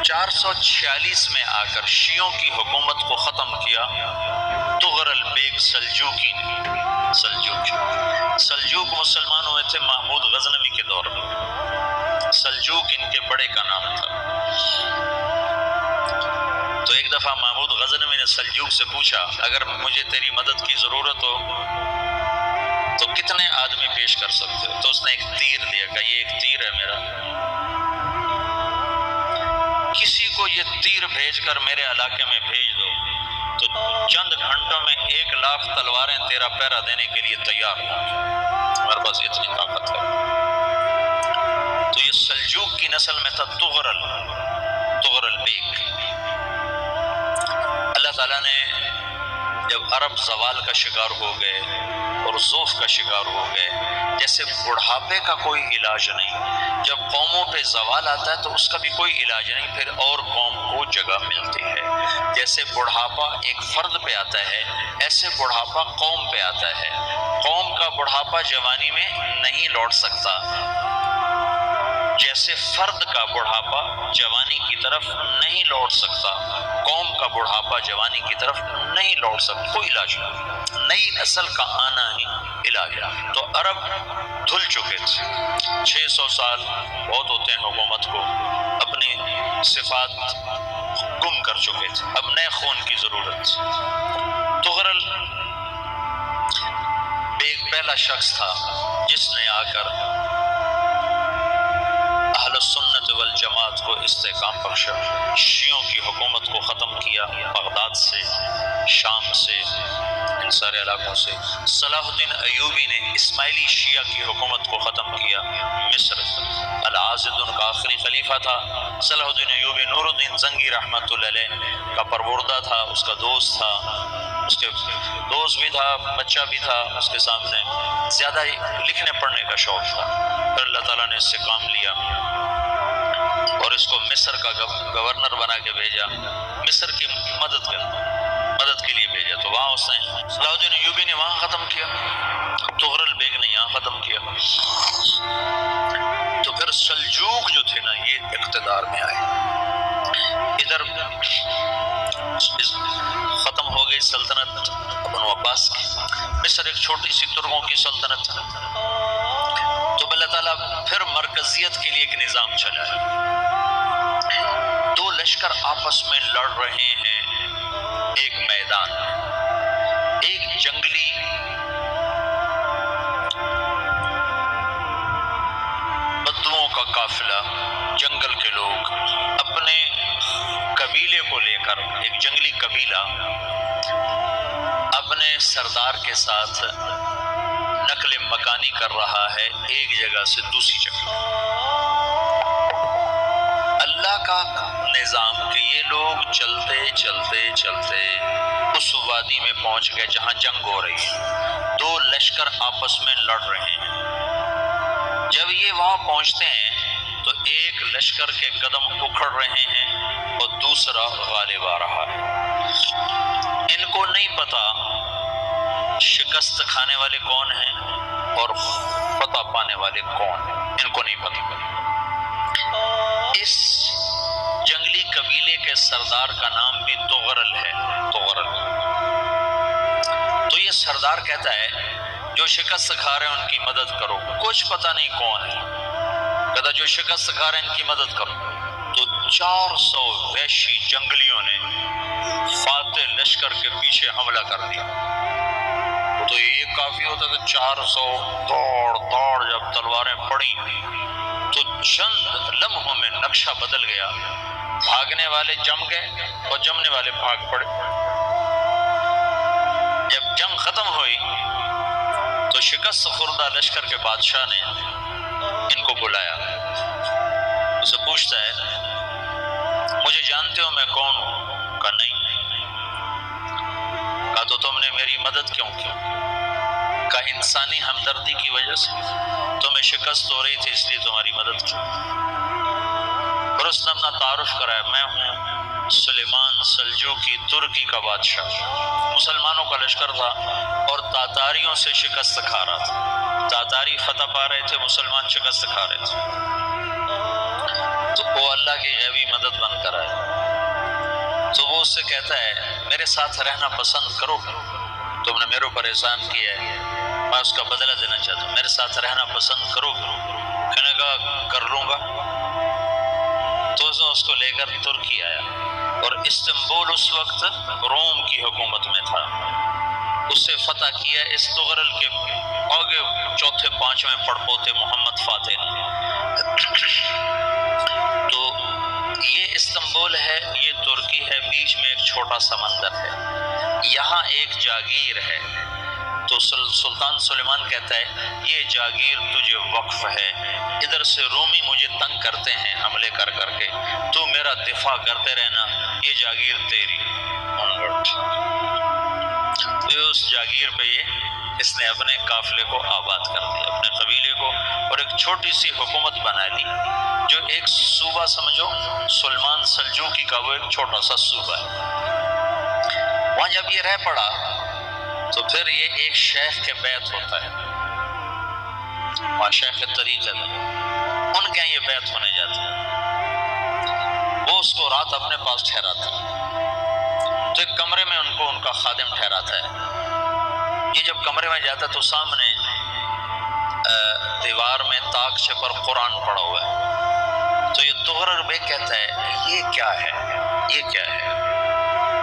446 میں آ کر شیعوں کی حکومت کو ختم کیا تغرل بیگ سلجوکی نے۔ سلجوک مسلمان ہوئے تھے محمود غزنوی کے دور میں، سلجوک ان کے بڑے کا نام تھا۔ تو ایک دفعہ محمود غزنوی نے سلجوک سے پوچھا اگر مجھے تیری مدد کی ضرورت ہو تو کتنے آدمی پیش کر سکتے ہو؟ تو اس نے ایک تیر دیا، کہا یہ ایک تیر ہے میرا، کسی کو یہ تیر بھیج کر میرے علاقے میں بھیج دو تو چند گھنٹوں میں 1,00,000 تلواریں تیرا پہرا دینے کے لیے تیار ہوں، ہمارے پاس اتنی طاقت ہے۔ تو یہ سلجوک کی نسل میں تھا تغرل بیگ۔ اللہ تعالیٰ نے جب عرب زوال کا شکار ہو گئے اور ضعف کا شکار ہو گئے، جیسے بڑھاپے کا کوئی علاج نہیں، جب قوموں پہ زوال آتا ہے تو اس کا بھی کوئی علاج نہیں، پھر اور قوم کو جگہ ملتی ہے۔ جیسے بڑھاپا ایک فرد پہ آتا ہے، ایسے بڑھاپا قوم پہ آتا ہے۔ قوم کا بڑھاپا جوانی میں نہیں لوٹ سکتا، جیسے فرد کا بڑھاپا جوانی کی طرف نہیں لوٹ سکتا، قوم کا بڑھاپا جوانی کی طرف نہیں لوٹ سکتا، کوئی علاج نہیں، نئی نسل کا آنا ہی علاج ہے۔ تو عرب دھل چکے تھے، 600 سال بہت ہوتے ہیں حکومت کو، اپنی صفات گم کر چکے تھے، اب نئے خون کی ضرورت تھی۔ تغرل بیگ پہلا شخص تھا جس نے آ کر اہل سنت والجماعت کو استحکام بخشا، شیعوں کی حکومت کو ختم کیا، بغداد سے، شام سے، ان سارے علاقوں سے۔ صلاح الدین ایوبی نے اسماعیلی شیعہ کی حکومت کو ختم کیا، مصر، العاضد ان کا آخری خلیفہ تھا۔ صلاح الدین ایوبی نور الدین زنگی رحمۃ اللہ علیہ کا پروردہ تھا، اس کا دوست تھا، اس کے دوست بھی تھا، بچہ بھی تھا اس کے سامنے، زیادہ لکھنے پڑھنے کا شوق تھا۔ پھر اللہ تعالیٰ نے اس سے کام لیا اور اس کو مصر کا گورنر بنا کے بھیجا، مصر کی مدد کے لیے بھیجا۔ تو وہاں اس نے صلاح الدین ایوبی نے وہاں ختم کیا، تغرل بیگ نے یہاں ختم کیا۔ تو پھر سلجوق جو تھے نا یہ اقتدار میں آئے، ادھر ختم ہو گئی سلطنت بنو عباس کی، مصر ایک چھوٹی سی ترکوں کی سلطنت، تو اللہ تعالیٰ پھر مرکزیت کے لیے ایک نظام چلایا۔ دو لشکر آپس میں لڑ رہے ہیں ایک میدان، ایک جنگلی بدوؤں کا قافلہ، جنگل کے لوگ اپنے قبیلے کو لے کر، ایک جنگلی قبیلہ اپنے سردار کے ساتھ نقل مکانی کر رہا ہے ایک جگہ سے دوسری جگہ۔ اللہ کا نظام کہ یہ لوگ چلتے چلتے چلتے اس وادی میں پہنچ گئے جہاں جنگ ہو رہی ہے، دو لشکر آپس میں لڑ رہے ہیں۔ جب یہ وہاں پہنچتے ہیں تو ایک لشکر کے قدم اکھڑ رہے ہیں اور دوسرا غالب آ رہا ہے۔ ان کو نہیں پتا شکست کھانے والے کون ہیں اور فتح پانے والے کون ہیں، ان کو نہیں پتا۔ اس جنگلی قبیلے کے سردار کا نام بھی تغرل ہے، تغرل۔ تو یہ سردار کہتا ہے جو شکست کھا رہے ہیں ان کی مدد کرو، کچھ پتہ نہیں کون ہے، کہتا جو شکست کھا رہے ہیں ان کی مدد کرو۔ تو 400 وحشی جنگلیوں نے فاتح لشکر کے پیچھے حملہ کر دیا۔ تو ایک کافی ہوتا تو 400 دوڑ جب تلواریں پڑیں تو چند لمحوں میں نقشہ بدل گیا، بھاگنے والے جم گئے اور جمنے والے بھاگ پڑے۔ جب جنگ ختم ہوئی تو شکست خوردہ لشکر کے بادشاہ نے ان کو بلایا، اسے پوچھتا ہے مجھے جانتے ہو میں کون ہوں؟ کہا نہیں۔ کہا تو تم نے میری مدد کیوں کی؟ کہا انسانی ہمدردی کی وجہ سے، تمہیں شکست ہو رہی تھی اس لیے تمہاری مدد کی۔ اور اس نے اپنا تعارف کرایا، میں ہوں سلیمان سلجوقی، ترکی کا بادشاہ، مسلمانوں کا لشکر تھا اور تاتاریوں سے شکست کھا رہا تھا، تاتاری فتح پا رہے تھے، مسلمان شکست کھا رہے تھے۔ تو وہ اللہ کی غیبی مدد بن کر آئے تو وہ اس سے کہتا ہے میرے ساتھ رہنا پسند کرو، تم نے میرے اوپر احسان کیا ہے، میں اس کا بدلہ دینا چاہتا ہوں، میرے ساتھ رہنا پسند کرو؟ کہنے کہا کر لوں گا۔ تو اس کو لے کر ترکی آیا، اور استنبول اس وقت روم کی حکومت میں تھا، اسے فتح کیا اس تغرل کے آگے چوتھے پانچویں پڑپوتے محمد فاتح نے۔ تو یہ استنبول ہے، یہ ترکی ہے، بیچ میں ایک چھوٹا سمندر ہے، یہاں ایک جاگیر ہے۔ تو سلطان سلیمان کہتا ہے یہ جاگیر تجھے وقف ہے، ادھر سے رومی مجھے تنگ کرتے ہیں حملے کر کر کے، تو میرا دفاع کرتے رہنا، یہ جاگیر تیری۔ تو اس جاگیر پہ اس نے اپنے قافلے کو آباد کر دیا، اپنے قبیلے کو، اور ایک چھوٹی سی حکومت بنا لی، جو ایک صوبہ سمجھو سلمان سلجوقی کا، وہ ایک چھوٹا سا صوبہ ہے۔ وہاں جب یہ رہ پڑا تو پھر یہ ایک شیخ کے بیعت ہوتا ہے، وہاں شیخ طریقہ میں ان کے یہ بیعت ہونے جاتے ہیں، وہ اس کو رات اپنے پاس ٹھہراتا ہے، تو ایک کمرے میں ان کا خادم ٹھہراتا ہے۔ یہ جب کمرے میں جاتا ہے تو سامنے دیوار میں طاقچے پر قرآن پڑا ہوا ہے، تو یہ تغرل بیگ کہتا ہے یہ کیا ہے، یہ کیا ہے؟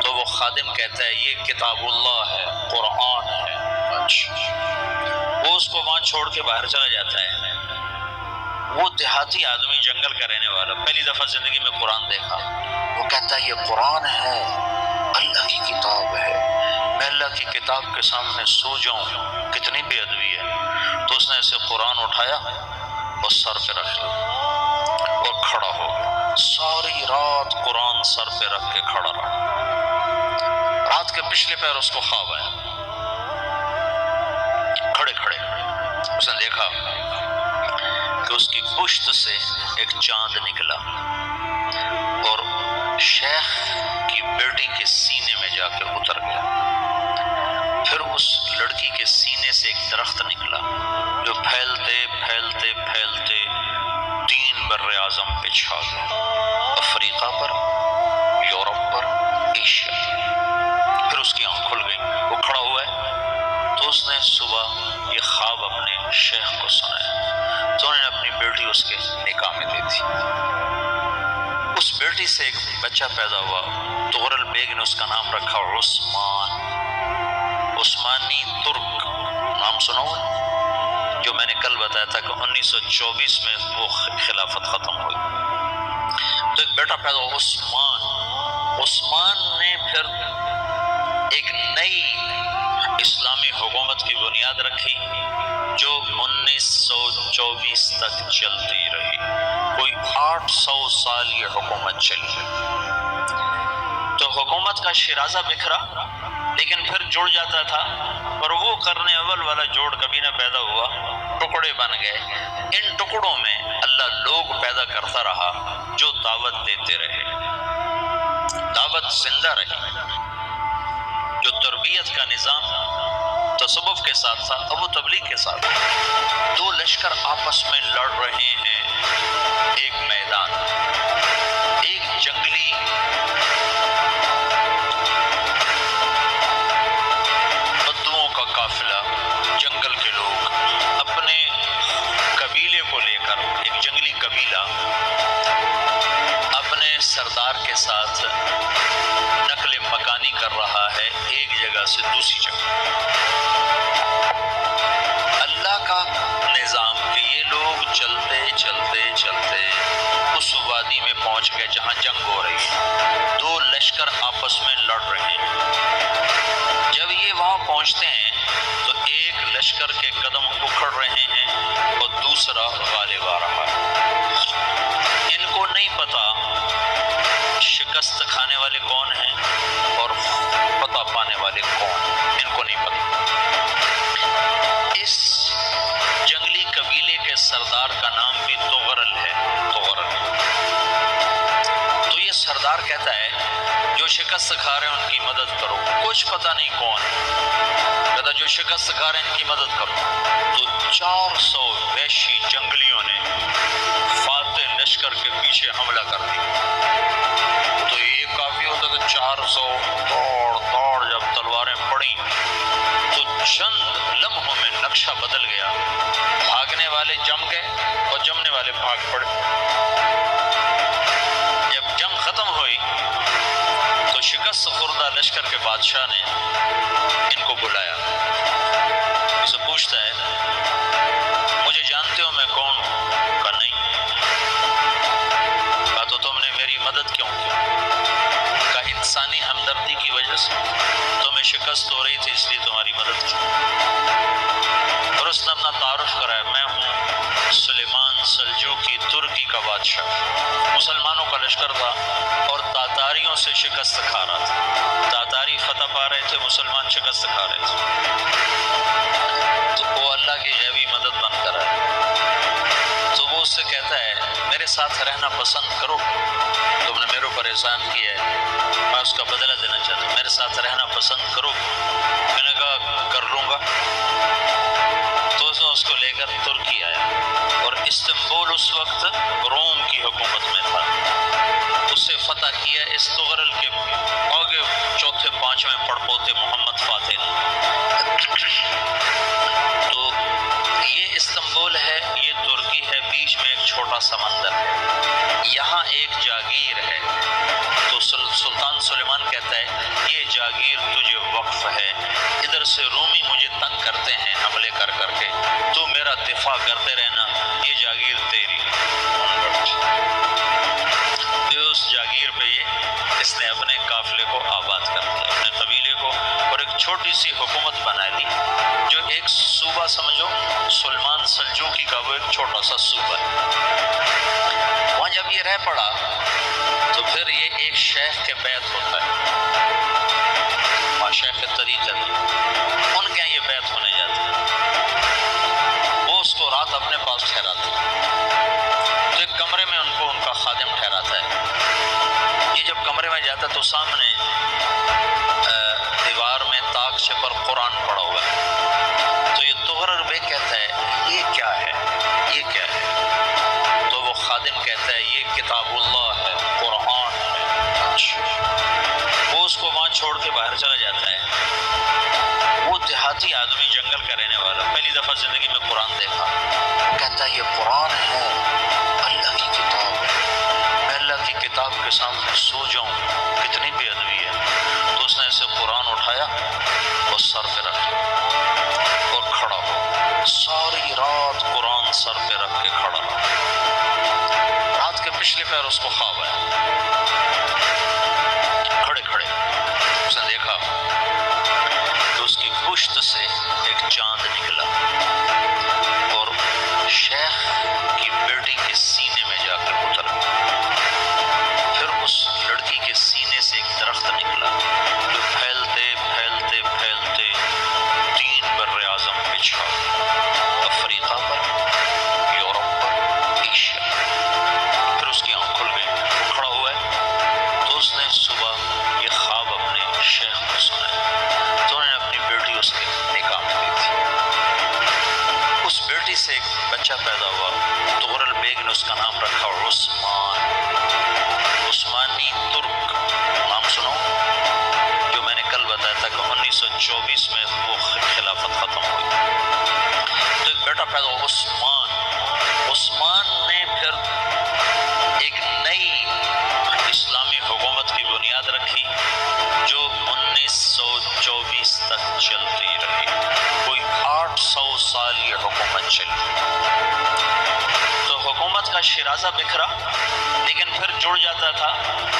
تو وہ خادم کہتا ہے یہ کتاب اللہ ہے، قرآن ہے۔ وہ اس کو وہاں چھوڑ کے باہر چلا جاتا ہے۔ وہ دیہاتی آدمی، جنگل کا رہنے والا، پہلی دفعہ زندگی میں قرآن دیکھا، وہ کہتا ہے یہ قرآن ہے، اللہ کی کتاب ہے، میں اللہ کی کتاب کے سامنے سو جاؤں، کتنی بے ادبی ہے۔ تو اس نے اسے قرآن اٹھایا اور سر پہ رکھ لیا اور کھڑا ہو گیا، ساری رات قرآن سر پہ رکھ کے کھڑا رہا۔ رات کے پچھلے پہر اس کو خواب آیا، کھڑے کھڑے اس نے دیکھا کہ اس کی پشت سے ایک چاند نکلا اور شیخ کی بیٹی کے سینے میں جا کے اتر گیا۔ پھر اس لڑکی کے سینے سے ایک درخت نکلا جو پھیلتے پھیلتے پھیلتے 3 بر اعظم پہ چھا گیا، افریقہ پر، یورپ پر، ایشیا۔ پھر اس کی آنکھ کھل گئی، وہ کھڑا ہوا ہے، تو اس نے صبح یہ خواب اپنے شیخ کو سنایا، تو انہوں نے اپنی بیٹی اس کے نکاح میں دی تھی۔ اس بیٹی سے ایک بچہ پیدا ہوا، تغرل بیگ نے اس کا نام رکھا عثمان، عثمانی ترک، نام سنا ہوا، جو میں نے کل بتایا تھا کہ 1924 میں وہ خلافت ختم ہوئی۔ تو ایک بیٹا پیدا ہوا عثمان۔ عثمان نے پھر ایک نئی اسلامی حکومت کی بنیاد رکھی جو 1924 تک چلتی رہی، کوئی 800 سال یہ حکومت چلی۔ تو حکومت کا شیرازہ بکھرا لیکن پھر جڑ جاتا تھا، اور وہ قرن اول والا جوڑ کبھی نہ پیدا ہوا، ٹکڑے بن گئے۔ ان ٹکڑوں میں اللہ لوگ پیدا کرتا رہا جو دعوت دیتے رہے، دعوت زندہ رہی۔ جو تربیت کا نظام تصوف کے ساتھ تھا، اب وہ تبلیغ کے ساتھ، 2 لشکر آپس میں لڑ رہے ہیں، ایک میدان، ایک جنگلی بدوؤں کا قافلہ، جنگل کے لوگ اپنے قبیلے کو لے کر، ایک جنگلی قبیلہ اپنے سردار کے ساتھ نقل مکانی کر رہا ہے ایک جگہ سے دوسری جگہ۔ اللہ کا نظام کہ یہ لوگ چلتے چلتے چلتے اس وادی میں پہنچ گئے جہاں جنگ ہو رہی ہے، 2 لشکر آپس میں لڑ رہے ہیں۔ جب یہ وہاں پہنچتے ہیں تو ایک لشکر کے قدم اکھڑ رہے ہیں اور دوسرا غالب آ رہا ہے۔ ان کو نہیں پتا شکست کھانے والے کون ہیں اور فتح پانے والے کون ہیں، ان کو نہیں پتا۔ اس جنگلی قبیلے کے سردار کا نام بھی تغرل ہے، تغرل۔ تو یہ سردار کہتا ہے جو شکست کھا رہے ہیں ان کی مدد کرو، کچھ پتہ نہیں کون ہے، کہتا جو شکست کھا رہے ہیں ان کی مدد کرو۔ تو 400 وحشی جنگلیوں نے فاتح لشکر کے پیچھے حملہ کر دیا۔ تو ایک کافی ہوتا تو 400 دوڑ جب تلواریں پڑیں تو چند لمحوں میں نقشہ بدل گیا، بھاگنے والے جم گئے اور جمنے والے بھاگ پڑے۔ جب جنگ ختم ہوئی تو شکست خوردہ لشکر کے بادشاہ نے ان کو بلایا، اسے پوچھتا ہے مجھے جانتے ہو میں کون ہوں؟ کہا نہیں۔ کہا تو تم نے میری مدد کیوں کی؟ کہا انسانی ہمدردی کی وجہ سے، تمہیں شکست ہو رہی تھی اس لیے تمہاری مدد کی۔ اور اس نے اپنا تعارف کرایا، میں ہوں سلیمان سلجوقی ترکی کا بادشاہ۔ مسلمانوں کا لشکر تھا اور تاتاریوں سے شکست کھا رہا تھا، تاتاری فتح پا رہے تھے، مسلمان شکست کھا رہے تھے۔ تو وہ اللہ کی غیبی مدد بن کر آئے۔ تو وہ اس سے کہتا ہے میرے ساتھ رہنا پسند کرو، تم نے میرے اوپر احسان کیا ہے، میں اس کا بدلہ دینا چاہتا ہوں، میرے ساتھ رہنا پسند کرو؟ میں نے کہا کر لوں گا۔ تو اس کو لے کر ترکی آیا اور استنبول اس وقت روم کی حکومت میں تھا، اسے فتح کیا اس تغرل کے آگے چوتھے پانچویں پڑپوتے محمد فاتح نے۔ تو یہ استنبول ہے، یہ ترکی ہے، بیچ میں ایک چھوٹا سمندر ہے، یہاں ایک جاگیر ہے۔ تو سلطان سلیمان کہتا ہے یہ جاگیر تجھے وقف ہے، ادھر سے رومی مجھے تنگ کرتے ہیں حملے کر کر کے، تو میرا دفاع کرتے رہنا، یہ جاگیر تیری۔ اس جاگیر پہ اس نے اپنے قافلے کو آباد کر دیا، اپنے قبیلے کو، اور ایک چھوٹی سی حکومت بنا لی، جو ایک صوبہ سمجھو سلمان سلجوقی کا، وہ ایک چھوٹا سا صوبہ ہے۔ وہاں جب یہ رہ پڑا تو پھر یہ ایک شیخ کے بیعت ہوتا ہے، وہاں شیخ طریقت، ان کے یہ بیعت ہونے جاتے ہیں، وہ اس کو رات اپنے پاس ٹھہراتے ہیں، تو ایک کمرے میں ان کو ان کا خادم ٹھہراتا ہے۔ یہ جب کمرے میں جاتا تو سامنے دیوار میں طاقچے پر قرآن پڑا ہوا ہے، تو یہ تغرل بے کہتا ہے یہ کیا ہے، یہ کیا ہے؟ تو وہ خادم کہتا ہے یہ کتاب اللہ ہے، قرآن ہے۔ وہ اس کو وہاں چھوڑ کے باہر چلا جاتا ہے۔ وہ دیہاتی آدمی، جنگل کا رہنے والا، پہلی دفعہ زندگی میں قرآن دیکھا، وہ کہتا ہے یہ قرآن ہے، اللہ کی کتاب ہے، میں اللہ کی کتاب کے سامنے سو جاؤں، کتنی بے ادبی ہے۔ تو اس نے اسے قرآن اٹھایا اور سر پہ رکھ لیا اور کھڑا ہو، ساری رات قرآن سر پہ رکھ کے کھڑا رہا۔ رات کے پچھلے پہر اس کو خواب آیا، کھڑے کھڑے اس نے دیکھا کہ اس کی پشت سے ایک چاند نکلا اور شیخ کی بیٹی کے سینے میں جا کر اتر گیا۔ پھر اس لڑکی کے سینے سے ایک درخت نکلا جو پھیلتے پھیلتے پھیلتے 3 بر اعظم پہ چھا، افریقہ پر، یورپ پر، ایشیا۔ پھر اس کی آنکھ کھل گئی، وہ کھڑا ہوا ہے، تو اس نے صبح یہ خواب اپنے شیخ کو سنایا، تو انہوں نے اپنی بیٹی اس کے نکاح میں دی تھی۔ اس بیٹی سے ایک بچہ پیدا ہوا، تغرل بیگ نے اس کا نام رکھا عثمان، عثمانی ترک نام سنو، جو میں نے کل بتایا تھا کہ 1924 میں وہ خلافت ختم ہوئی۔ تو ایک بیٹا پیدا ہوا عثمان۔ عثمان نے پھر ایک نئی اسلامی حکومت کی بنیاد رکھی جو 1924 تک چلتی رہی، کوئی 800 سال یہ حکومت چلی۔ تو حکومت کا شیرازہ بکھرا لیکن پھر جڑ جاتا تھا،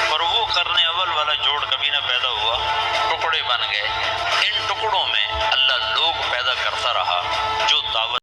اور وہ قرن اول والا جوڑ کبھی نہ پیدا ہوا، ٹکڑے بن گئے۔ ان ٹکڑوں میں اللہ لوگ پیدا کرتا رہا جو دعوت